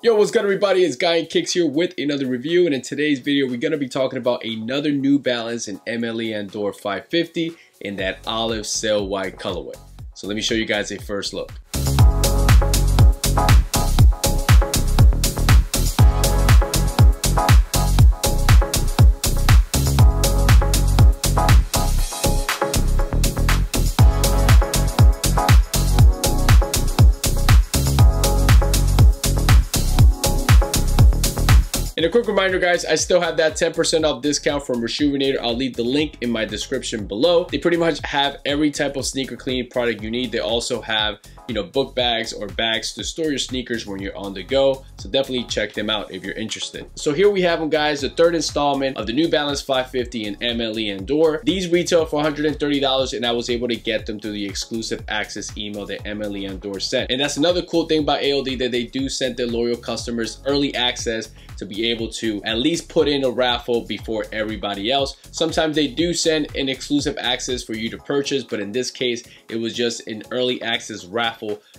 Yo, what's good everybody? It's Guy and Kicks here with another review, and in today's video we're going to be talking about another New Balance in Aime Dore 550 in that olive sail white colorway. So let me show you guys a first look. And a quick reminder guys, I still have that 10% off discount from Reshoevn8r. I'll leave the link in my description below. They pretty much have every type of sneaker cleaning product you need. They also have, book bags or bags to store your sneakers when you're on the go. So definitely check them out if you're interested. So here we have them guys, the third installment of the New Balance 550 in Aime Dore. These retail for $130 and I was able to get them through the exclusive access email that Aime Dore sent. And that's another cool thing about ALD, that they do send their loyal customers early access to be able to at least put in a raffle before everybody else. Sometimes they do send an exclusive access for you to purchase, but in this case, it was just an early access raffle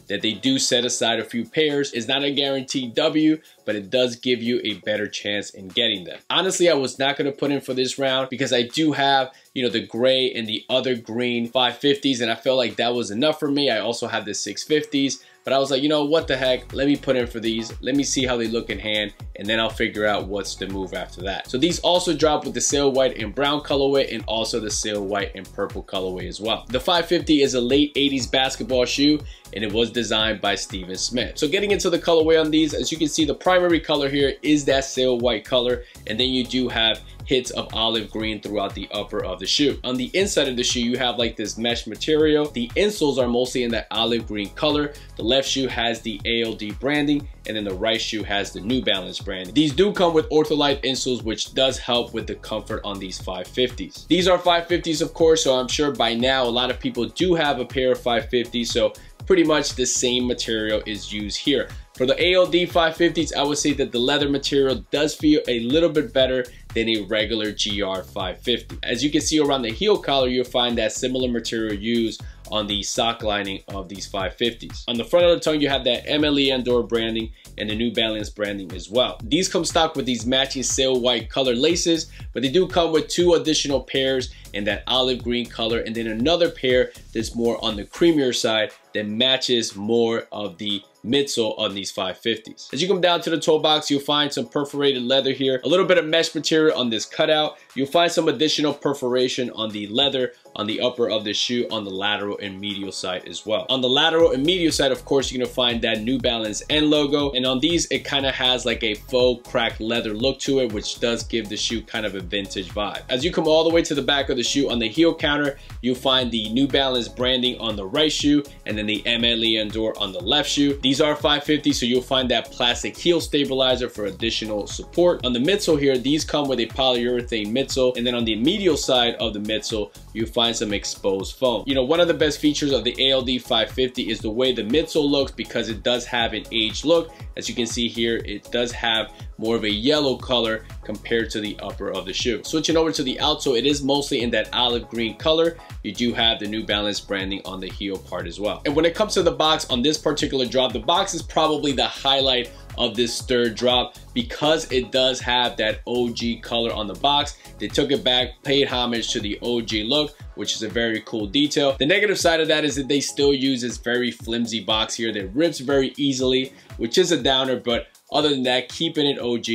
that they do set aside a few pairs. It's not a guaranteed W, but it does give you a better chance in getting them. Honestly, I was not gonna put in for this round because I do have, the gray and the other green 550s, and I felt like that was enough for me. I also have the 650s. But I was like, what the heck? Let me put in for these. Let me see how they look in hand, and then I'll figure out what's the move after that. So these also drop with the sail white and brown colorway, and also the sail white and purple colorway as well. The 550 is a late 80s basketball shoe, and it was designed by Steven Smith. So getting into the colorway on these, as you can see, the primary color here is that sail white color, and then you do have hits of olive green throughout the upper of the shoe. On the inside of the shoe, you have like this mesh material. The insoles are mostly in that olive green color. The left shoe has the ALD branding, and then the right shoe has the New Balance branding. These do come with Ortholite insoles, which does help with the comfort on these 550s. These are 550s, of course, so I'm sure by now a lot of people do have a pair of 550s, so pretty much the same material is used here. For the ALD 550s, I would say that the leather material does feel a little bit better than a regular GR 550. As you can see around the heel collar, you'll find that similar material used on the sock lining of these 550s. On the front of the tongue, you have that Aime Dore branding and the New Balance branding as well. These come stock with these matching sail white color laces, but they do come with 2 additional pairs in that olive green color, and then another pair that's more on the creamier side that matches more of the midsole on these 550s. As you come down to the toe box, you'll find some perforated leather here, a little bit of mesh material on this cutout. You'll find some additional perforation on the leather on the upper of the shoe on the lateral and medial side as well. On the lateral and medial side, of course, you're gonna find that New Balance N logo, and on these, it kind of has like a faux cracked leather look to it, which does give the shoe kind of a vintage vibe. As you come all the way to the back of the shoe, on the heel counter, you'll find the New Balance branding on the right shoe, and then the Aime Dore on the left shoe. These are 550, so you'll find that plastic heel stabilizer for additional support. On the midsole here, these come with a polyurethane midsole, and then on the medial side of the midsole, you'll find some exposed foam. One of the best features of the ALD 550 is the way the midsole looks, because it does have an aged look. As you can see here, it does have more of a yellow color compared to the upper of the shoe. Switching over to the outsole, it is mostly in that olive green color. You do have the New Balance branding on the heel part as well. And when it comes to the box on this particular drop, the box is probably the highlight of this third drop, because it does have that OG color on the box. They took it back, paid homage to the OG look, which is a very cool detail. The negative side of that is that they still use this very flimsy box here that rips very easily, which is a downer, but other than that, keeping it OG,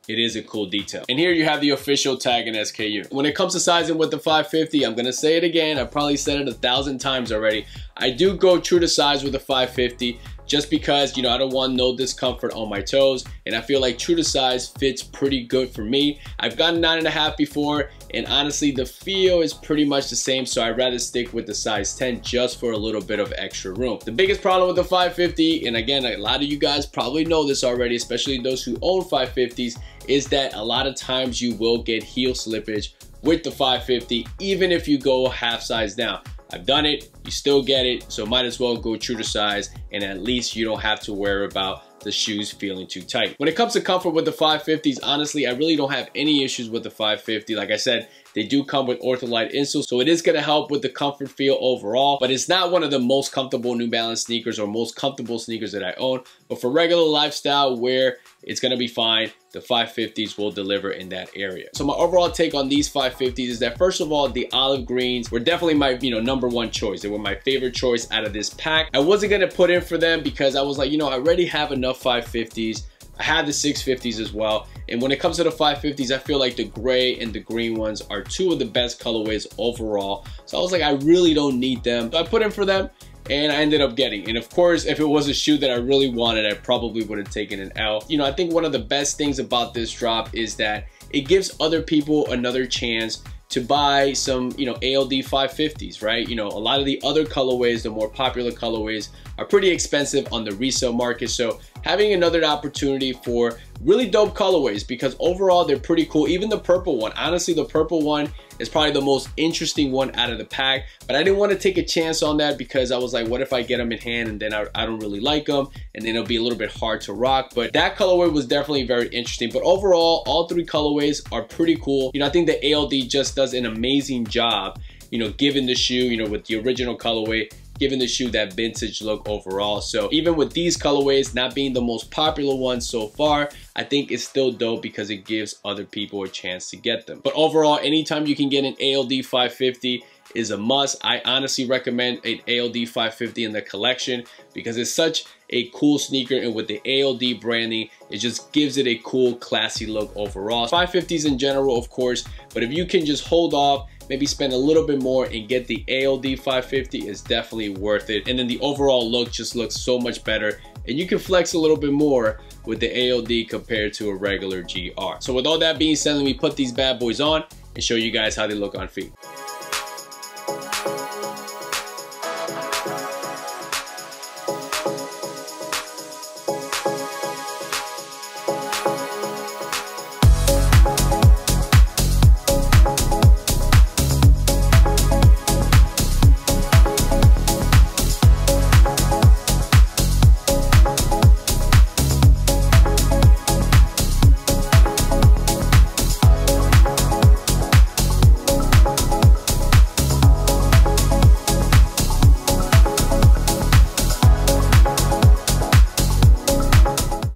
it is a cool detail. And here you have the official tag and SKU. When it comes to sizing with the 550, I'm gonna say it again, I've probably said it 1,000 times already. I do go true to size with the 550, just because, I don't want no discomfort on my toes, and I feel like true to size fits pretty good for me. I've gotten 9.5 before, and honestly, the feel is pretty much the same, so I'd rather stick with the size 10 just for a little bit of extra room. The biggest problem with the 550, and again, a lot of you guys probably know this already, especially those who own 550s, is that a lot of times you will get heel slippage with the 550, even if you go half size down. I've done it, you still get it, so might as well go true to size, and at least you don't have to worry about the shoes feeling too tight. When it comes to comfort with the 550s, honestly, I really don't have any issues with the 550. Like I said, They do come with Ortholite insoles, so it is going to help with the comfort feel overall, but it's not one of the most comfortable New Balance sneakers or most comfortable sneakers that I own. But for regular lifestyle wear, it's going to be fine. The 550s will deliver in that area. So my overall take on these 550s is that, first of all, the olive greens were definitely my number one choice. They were my favorite choice out of this pack. I wasn't going to put in for them because I was like, I already have enough 550s. I had the 650s as well. And when it comes to the 550s, I feel like the gray and the green ones are two of the best colorways overall. So I was like, I really don't need them. So I put in for them and I ended up getting. And of course, if it was a shoe that I really wanted, I probably would have taken an L. I think one of the best things about this drop is that it gives other people another chance to buy some, ALD 550s, right? A lot of the other colorways, the more popular colorways, are pretty expensive on the resale market. So having another opportunity for really dope colorways, because overall they're pretty cool. Even the purple one, honestly, the purple one is probably the most interesting one out of the pack, but I didn't want to take a chance on that because I was like, what if I get them in hand and then I don't really like them, and then it'll be a little bit hard to rock. But that colorway was definitely very interesting. But overall, all three colorways are pretty cool. I think the ALD just does an amazing job, giving the shoe, with the original colorway, giving the shoe that vintage look overall. So even with these colorways not being the most popular ones so far, I think it's still dope because it gives other people a chance to get them. But overall, anytime you can get an ALD 550 is a must. I honestly recommend an ALD 550 in the collection because it's such a cool sneaker, and with the ALD branding, it just gives it a cool, classy look overall. 550s in general, of course, but if you can just hold off, maybe spend a little bit more and get the ALD 550, is definitely worth it. And then the overall look just looks so much better, and you can flex a little bit more with the ALD compared to a regular GR. So with all that being said, let me put these bad boys on and show you guys how they look on feet.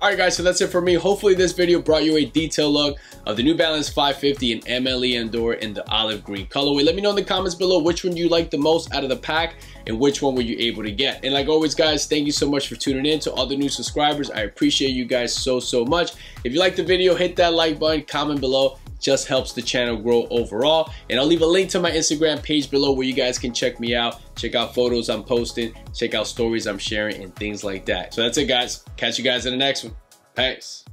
Alright guys, so that's it for me. Hopefully this video brought you a detailed look of the New Balance 550 and MLE and Dore in the olive green colorway. Let me know in the comments below which one you liked the most out of the pack and which one were you able to get. And like always guys, thank you so much for tuning in. To all the new subscribers, I appreciate you guys so much. If you liked the video, hit that like button, comment below. Just helps the channel grow overall. And I'll leave a link to my Instagram page below where you guys can check me out, check out photos I'm posting, check out stories I'm sharing, and things like that. So that's it guys. Catch you guys in the next one. Peace.